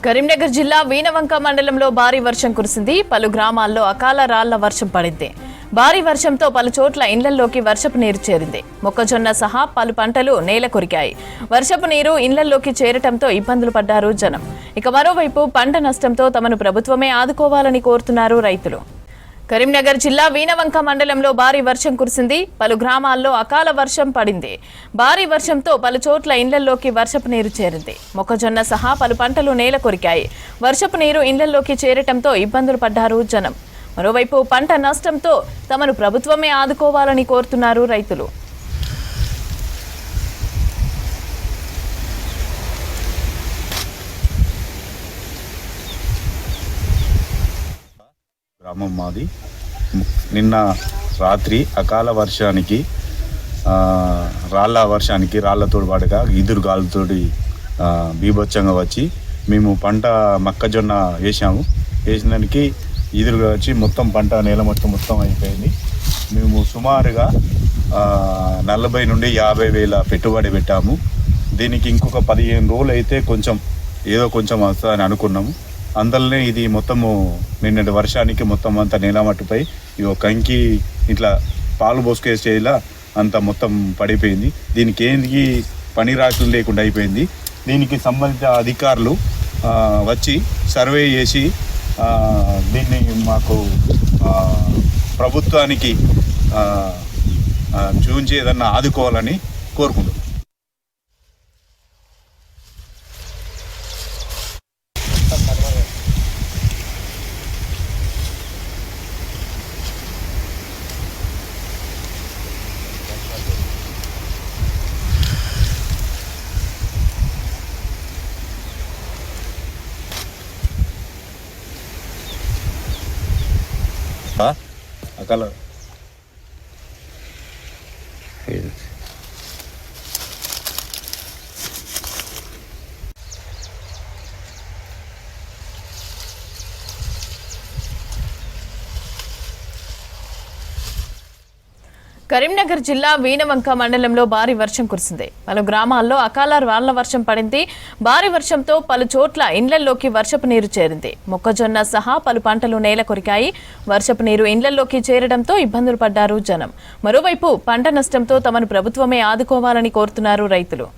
కరీంనగర్ జిల్లా వీణవంక మండలంలో భారీ వర్షం కురిసింది. పలు గ్రామాల్లో అకాల రాళ్ల వర్షం పడింది. భారీ వర్షంతో పలు చోట్ల ఇండ్లలోకి వర్షపు నీరు చేరింది. మొక్కజొన్న సహా పలు పంటలు నేల కొరికాయి. వర్షపు నీరు ఇండ్లలోకి చేరటంతో ఇబ్బందులు పడ్డారు జనం. ఇక మరోవైపు పంట నష్టంతో తమను ప్రభుత్వమే ఆదుకోవాలని కోరుతున్నారు రైతులు. కరీంనగర్ జిల్లా వీణవంక మండలంలో భారీ వర్షం కురిసింది. పలు గ్రామాల్లో అకాల వర్షం పడింది. భారీ వర్షంతో పలు చోట్ల ఇండ్లలోకి వర్షపు నీరు చేరింది. మొక్కజొన్న సహా పలు పంటలు నేల కొరికాయి. వర్షపు నీరు ఇండ్లలోకి చేరటంతో ఇబ్బందులు పడ్డారు జనం. మరోవైపు పంట నష్టంతో తమను ప్రభుత్వమే ఆదుకోవాలని కోరుతున్నారు రైతులు. గ్రామం మాది. నిన్న రాత్రి అకాల వర్షానికి రాళ్లతోటి పాటుగా ఈదురు గాలుతోటి బీభత్సంగా వచ్చి మేము పంట మొక్కజొన్న వేసిన దానికి ఈదురుగా వచ్చి మొత్తం పంట నేల మొత్తం అయిపోయింది. మేము సుమారుగా 40 నుండి 50 వేల పెట్టుబడి పెట్టాము. దీనికి ఇంకొక 15 రోజులు అయితే కొంచెం వస్తుందని అనుకున్నాము. అందులోనే ఇది మొత్తము నిన్నటి వర్షానికి మొత్తం అంతా నేలమట్టుపై కంకి ఇట్లా పాలు పోసుకేసేలా అంతా మొత్తం పడిపోయింది. దీనికి ఏంది పని రాకులు లేకుండా అయిపోయింది. దీనికి సంబంధించిన అధికారులు వచ్చి సర్వే చేసి దీన్ని మాకు ప్రభుత్వానికి చూపించి ఏదన్నా ఆదుకోవాలని కోరుకుంటున్నాం. అకాల కరీంనగర్ జిల్లా వీణవంక మండలంలో భారీ వర్షం కురిసింది. పలు గ్రామాల్లో అకాల రాళ్ల వర్షం పడింది. భారీ వర్షంతో పలు చోట్ల ఇండ్లలోకి వర్షపు నీరు చేరింది. మొక్కజొన్న సహా పలు పంటలు నేల కొరికాయి. వర్షపు నీరు ఇండ్లలోకి చేరడంతో ఇబ్బందులు పడ్డారు జనం. మరోవైపు పంట నష్టంతో తమను ప్రభుత్వమే ఆదుకోవాలని కోరుతున్నారు రైతులు.